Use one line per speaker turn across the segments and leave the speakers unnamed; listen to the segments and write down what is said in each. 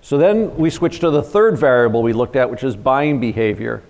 So then we switched to the third variable we looked at, which is buying behavior.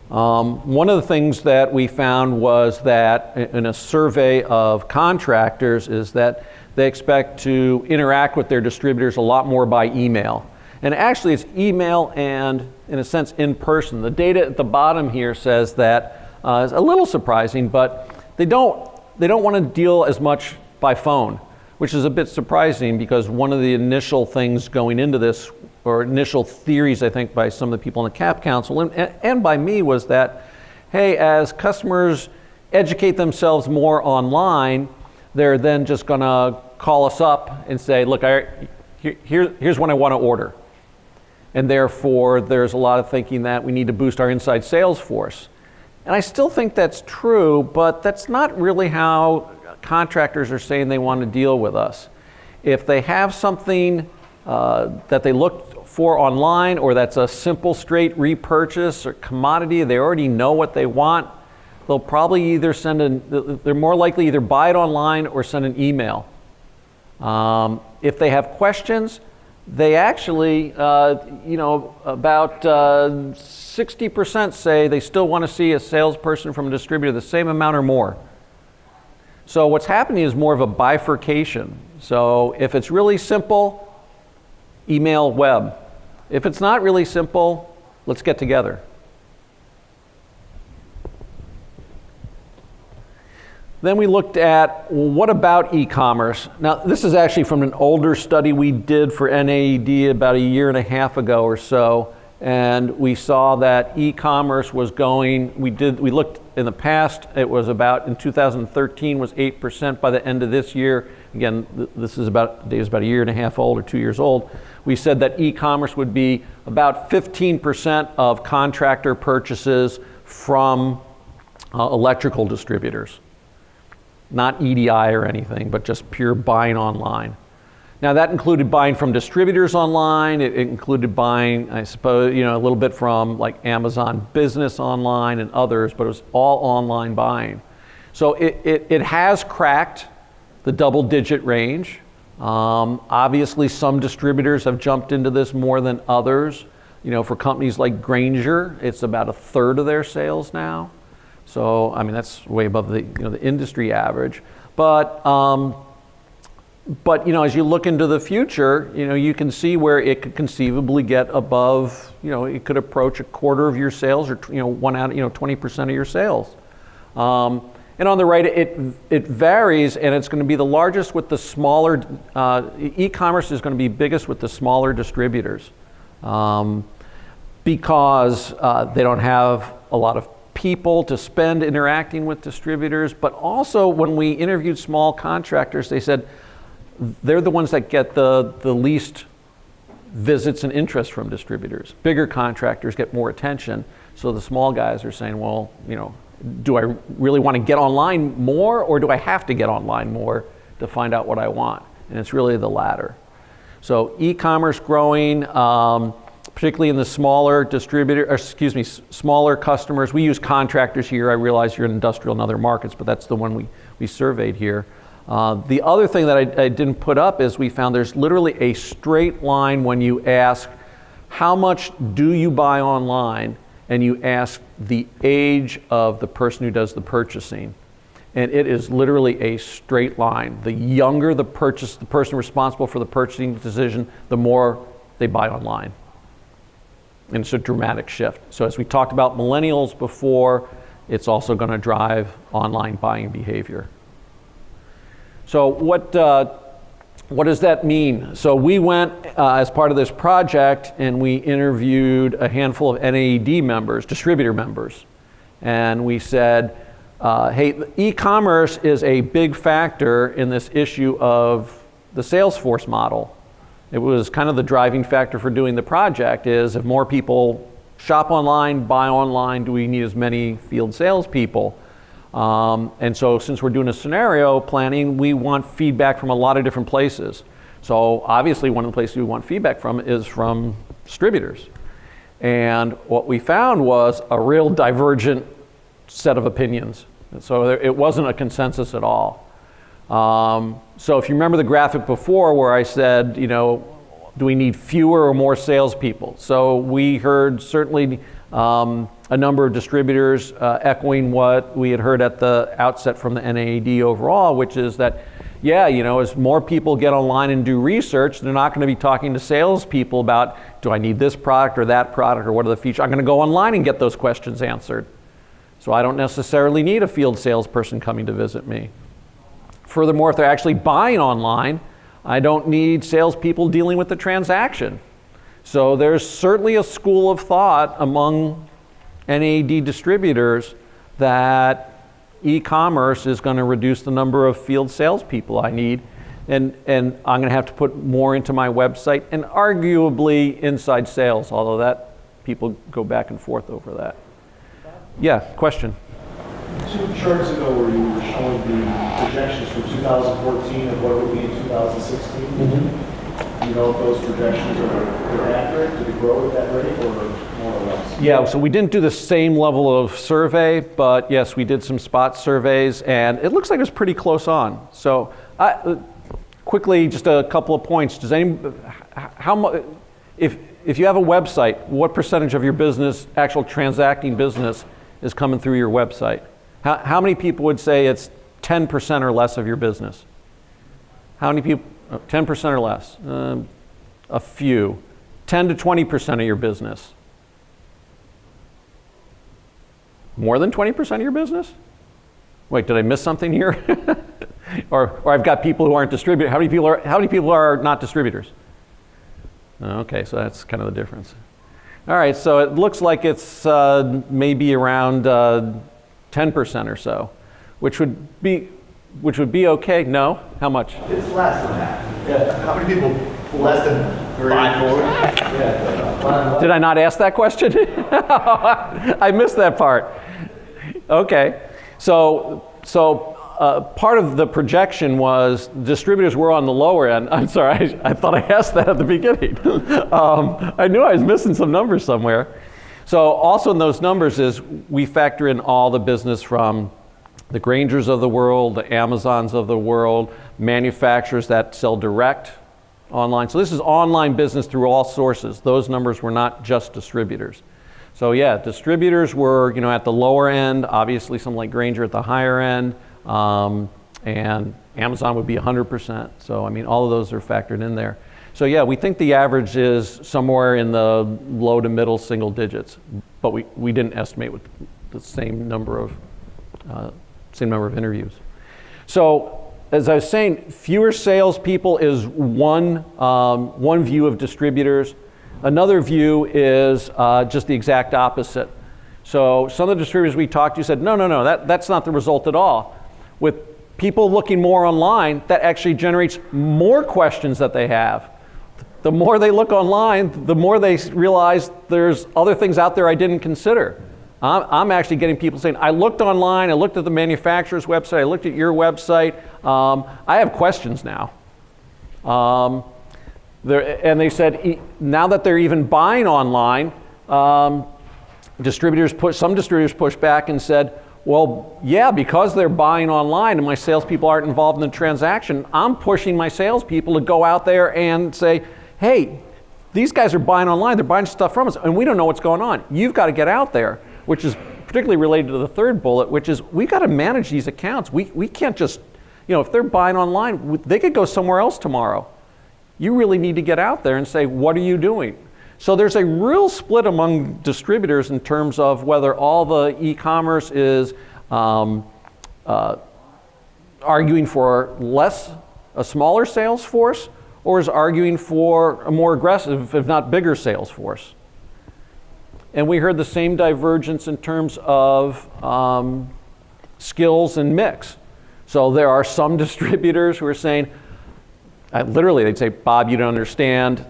One of the things that we found was that in a survey of contractors is that they expect to interact with their distributors a lot more by email. And actually it's email and, in a sense, in person. The data at the bottom here says that it's a little surprising, but they don't want to deal as much by phone, which is a bit surprising because one of the initial things going into this, or initial theories, I think, by some of the people in the CAP Council and by me was that, hey, as customers educate themselves more online, they're then just going to call us up and say, look, here's when I want to order. And therefore, there's a lot of thinking that we need to boost our inside sales force. And I still think that's true, but that's not really how contractors are saying they want to deal with us. If they have something that they look for online, or that's a simple straight repurchase or commodity, they already know what they want, they'll probably either they're more likely either buy it online or send an email. If they have questions, they actually, about 60% say they still want to see a salesperson from a distributor the same amount or more. So what's happening is more of a bifurcation. So if it's really simple, email, web. If it's not really simple, let's get together. Then we looked at, well, what about e-commerce? Now, this is actually from an older study we did for NAED about a year and a half ago or so, and we saw that e-commerce was going, we looked in the past, it was about, in 2013 was 8%. By the end of this year, again, this is about a year and a half old or 2 years old, we said that e-commerce would be about 15% of contractor purchases from electrical distributors. Not EDI or anything, but just pure buying online. Now that included buying from distributors online, it included buying, I suppose, a little bit from like Amazon Business Online and others, but it was all online buying. So it has cracked the double-digit range. Obviously some distributors have jumped into this more than others. For companies like Grainger, it's about a third of their sales now. So, I mean, that's way above the industry average. But as you look into the future, you can see where it could conceivably get above, it could approach a quarter of your sales, or 20% of your sales. And on the right, it varies, and it's going to be the largest with the smaller. E-commerce is going to be biggest with the smaller distributors, because they don't have a lot of people to spend interacting with distributors. But also, when we interviewed small contractors, they said they're the ones that get the least visits and interest from distributors. Bigger contractors get more attention. So the small guys are saying, well, do I really want to get online more, or do I have to get online more to find out what I want? And it's really the latter. So e-commerce growing, particularly in the smaller smaller customers. We use contractors here. I realize you're in industrial and other markets, but that's the one we surveyed here. The other thing that I didn't put up is we found there's literally a straight line when you ask, how much do you buy online? And you ask the age of the person who does the purchasing. And it is literally a straight line. The younger the person responsible for the purchasing decision, the more they buy online. And it's a dramatic shift. So as we talked about millennials before, it's also going to drive online buying behavior. So what does that mean? So we went as part of this project, and we interviewed a handful of NAED members, distributor members. And we said, hey, e-commerce is a big factor in this issue of the Salesforce model. It was kind of the driving factor for doing the project is, if more people shop online, buy online, do we need as many field salespeople? And so since we're doing a scenario planning, we want feedback from a lot of different places. So obviously one of the places we want feedback from is from distributors. And what we found was a real divergent set of opinions. So it wasn't a consensus at all. So if you remember the graphic before where I said, do we need fewer or more salespeople? So we heard certainly a number of distributors echoing what we had heard at the outset from the NAED overall, which is that, yeah, as more people get online and do research, they're not going to be talking to salespeople about, do I need this product or that product or what are the features? I'm going to go online and get those questions answered. So I don't necessarily need a field salesperson coming to visit me. Furthermore, if they're actually buying online, I don't need salespeople dealing with the transaction. So there's certainly a school of thought among NAED distributors that e-commerce is going to reduce the number of field salespeople I need, and I'm going to have to put more into my website and arguably inside sales, although that people go back and forth over that. Yeah, question.
2 charts ago where you were showing the projections for 2014 and what it would be in 2016. Do you know if those projections are accurate? Did it grow at that rate or more or less?
Yeah, so we didn't do the same level of survey, but yes, we did some spot surveys, and it looks like it was pretty close on. So quickly, just a couple of points. Does how much, if you have a website, what percentage of your business, actual transacting business, is coming through your website? How many people would say it's 10% or less of your business? How many people? 10% or less? A few. 10 to 20% of your business? More than 20% of your business? Wait, did I miss something here? or I've got people who aren't distributors. How many people are not distributors? Okay, so that's kind of the difference. All right, so it looks like it's maybe around 10% or so, which would be okay. No? How much?
It's less than that. Yeah. How many people less than 5? Yeah.
Did I not ask that question? I missed that part. Okay. So part of the projection was distributors were on the lower end. I'm sorry, I thought I asked that at the beginning. I knew I was missing some numbers somewhere. So also in those numbers is we factor in all the business from the Graingers of the world, the Amazons of the world, manufacturers that sell direct online. So this is online business through all sources. Those numbers were not just distributors. So yeah, distributors were at the lower end, obviously some like Grainger at the higher end, and Amazon would be 100%. So I mean, all of those are factored in there. So yeah, we think the average is somewhere in the low to middle single digits, but we didn't estimate with the same number of interviews. So as I was saying, fewer salespeople is one view of distributors. Another view is just the exact opposite. So some of the distributors we talked to said, no, that's not the result at all. With people looking more online, that actually generates more questions that they have. The more they look online, the more they realize there's other things out there I didn't consider. I'm actually getting people saying, I looked online, I looked at the manufacturer's website, I looked at your website, I have questions now. And they said, now that they're even buying online, some distributors pushed back and said, well, yeah, because they're buying online and my salespeople aren't involved in the transaction, I'm pushing my salespeople to go out there and say, hey, these guys are buying online, they're buying stuff from us, and we don't know what's going on. You've got to get out there, which is particularly related to the third bullet, which is we've got to manage these accounts. We can't just, if they're buying online, they could go somewhere else tomorrow. You really need to get out there and say, what are you doing? So there's a real split among distributors in terms of whether all the e-commerce is arguing for a smaller sales force, or is arguing for a more aggressive, if not bigger, sales force. And we heard the same divergence in terms of skills and mix. So there are some distributors who are saying, literally they'd say, Bob, you don't understand.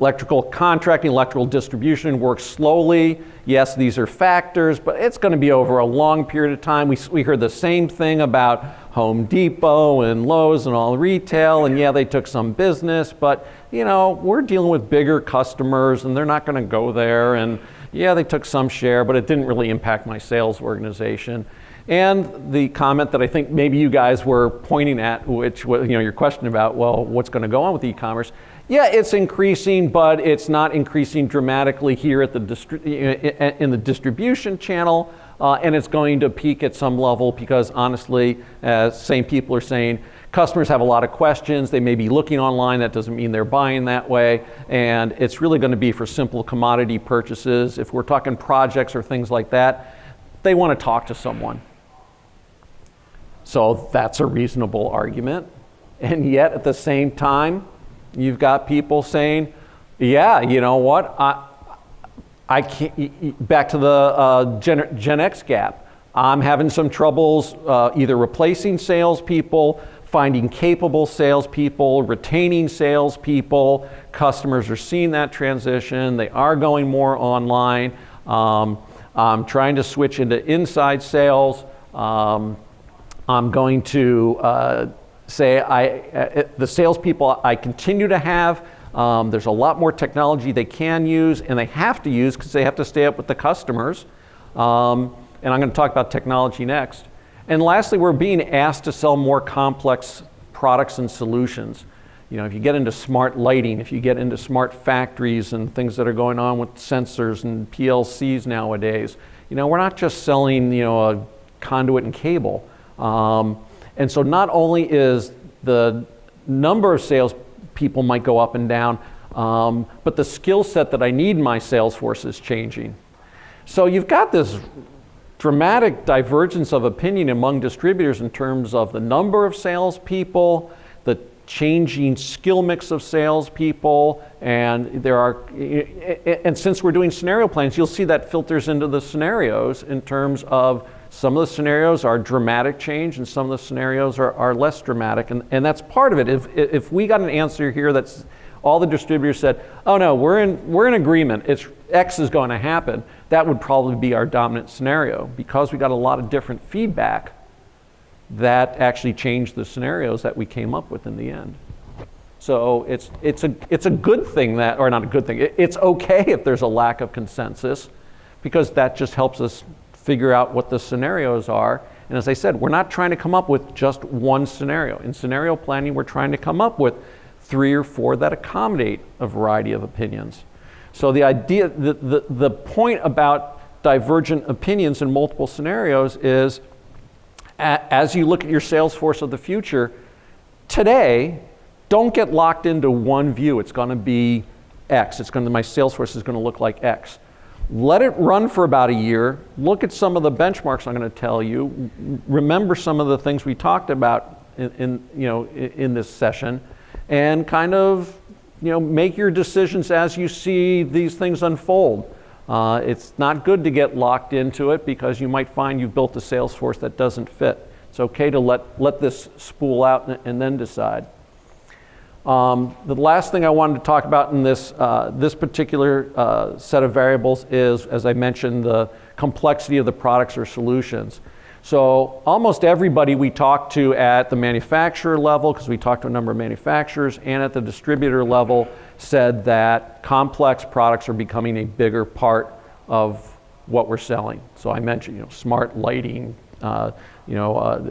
Electrical contracting, electrical distribution works slowly. Yes, these are factors, but it's going to be over a long period of time. We heard the same thing about Home Depot and Lowe's and all retail, and yeah, they took some business, but we're dealing with bigger customers and they're not going to go there, and yeah, they took some share, but it didn't really impact my sales organization. And the comment that I think maybe you guys were pointing at, which was, your question about, well, what's going to go on with e-commerce? Yeah, it's increasing, but it's not increasing dramatically here at the in the distribution channel, and it's going to peak at some level because honestly, as same people are saying, customers have a lot of questions. They may be looking online. That doesn't mean they're buying that way, and it's really going to be for simple commodity purchases. If we're talking projects or things like that, they want to talk to someone. So that's a reasonable argument. And yet at the same time, you've got people saying, yeah, you know what, I can't, back to the GenX gap. I'm having some troubles either replacing salespeople, finding capable salespeople, retaining salespeople. Customers are seeing that transition. They are going more online. I'm trying to switch into inside sales. I'm going to say the salespeople I continue to have, there's a lot more technology they can use and they have to use because they have to stay up with the customers. And I'm going to talk about technology next. And lastly, we're being asked to sell more complex products and solutions. If you get into smart lighting, if you get into smart factories and things that are going on with sensors and PLCs nowadays, we're not just selling, a conduit and cable. And so not only is the number of sales people might go up and down, but the skill set that I need in my sales force is changing. So you've got this dramatic divergence of opinion among distributors in terms of the number of salespeople, the changing skill mix of salespeople, and and since we're doing scenario plans, you'll see that filters into the scenarios in terms of some of the scenarios are dramatic change and some of the scenarios are less dramatic, and that's part of it. If we got an answer here that's all the distributors said, oh no, we're in agreement, it's X is going to happen, that would probably be our dominant scenario because we got a lot of different feedback that actually changed the scenarios that we came up with in the end. So it's a good thing that, or not a good thing, it's okay if there's a lack of consensus because that just helps us figure out what the scenarios are. And as I said, we're not trying to come up with just one scenario. In scenario planning, we're trying to come up with 3 or 4 that accommodate a variety of opinions. So the idea, the point about divergent opinions in multiple scenarios is as you look at your sales force of the future, today, don't get locked into one view. It's going to be X. My sales force is going to look like X. Let it run for about a year. Look at some of the benchmarks I'm going to tell you. Remember some of the things we talked about in this session, and kind of make your decisions as you see these things unfold. It's not good to get locked into it because you might find you've built a sales force that doesn't fit. It's okay to let this spool out and then decide. The last thing I wanted to talk about in this particular set of variables is, as I mentioned, the complexity of the products or solutions. So almost everybody we talked to at the manufacturer level, because we talked to a number of manufacturers, and at the distributor level, said that complex products are becoming a bigger part of what we're selling. So I mentioned, smart lighting, a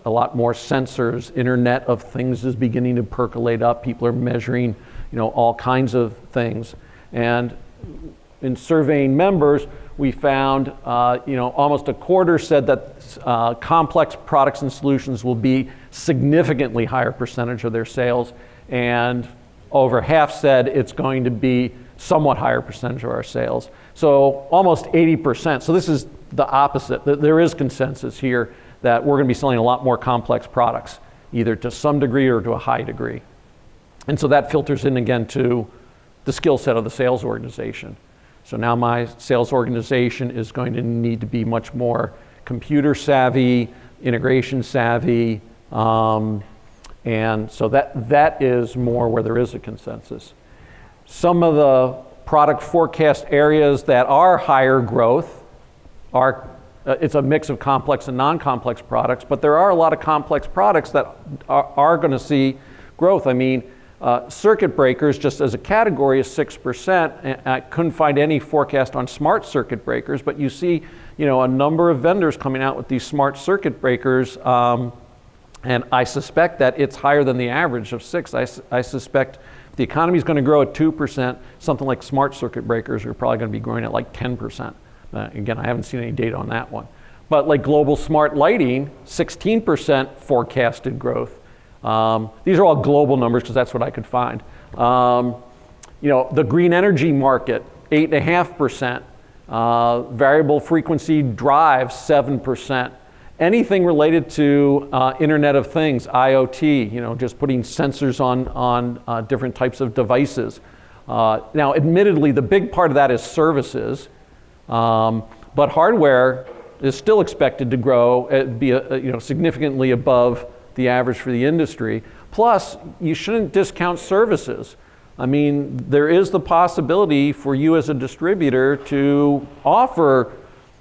lot more sensors, Internet of Things is beginning to percolate up. People are measuring, all kinds of things. And in surveying members, we found, almost a quarter said that complex products and solutions will be significantly higher percentage of their sales, and over half said it's going to be somewhat higher percentage of our sales. So almost 80%. So this is the opposite. There is consensus here that we're going to be selling a lot more complex products, either to some degree or to a high degree. And so that filters in again to the skill set of the sales organization. So now my sales organization is going to need to be much more computer savvy, integration savvy, and so that is more where there is a consensus. Some of the product forecast areas that are higher growth are, it's a mix of complex and non-complex products, but there are a lot of complex products that are going to see growth. I mean, Circuit breakers, just as a category, is 6%. And I couldn't find any forecast on smart circuit breakers, but you see, a number of vendors coming out with these smart circuit breakers, and I suspect that it's higher than the average of 6%. I suspect if the economy is going to grow at 2%, something like smart circuit breakers are probably going to be growing at like 10%. Again, I haven't seen any data on that one. But like global smart lighting, 16% forecasted growth. These are all global numbers because that's what I could find. The green energy market, 8.5%. Variable frequency drives, 7%. Anything related to Internet of Things, IoT, just putting sensors on different types of devices. Now, admittedly, the big part of that is services, but hardware is still expected to grow, be significantly above the average for the industry. Plus, you shouldn't discount services. I mean, there is the possibility for you as a distributor to offer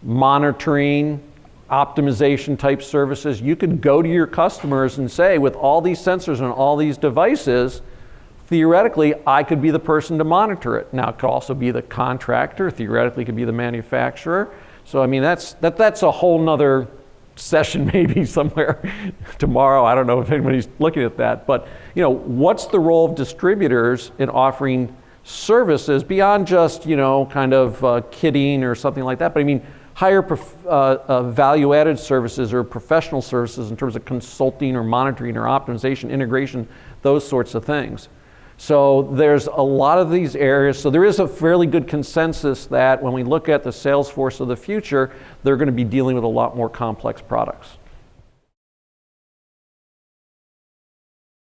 monitoring, optimization type services. You could go to your customers and say, with all these sensors and all these devices, theoretically, I could be the person to monitor it. Now, it could also be the contractor, theoretically, it could be the manufacturer. So, I mean, that's a whole nother session maybe somewhere tomorrow. I don't know if anybody's looking at that, but what's the role of distributors in offering services beyond just kind of kitting or something like that, but I mean higher value-added services or professional services in terms of consulting or monitoring or optimization, integration, those sorts of things. So there's a lot of these areas. So there is a fairly good consensus that when we look at the sales force of the future, they're going to be dealing with a lot more complex products.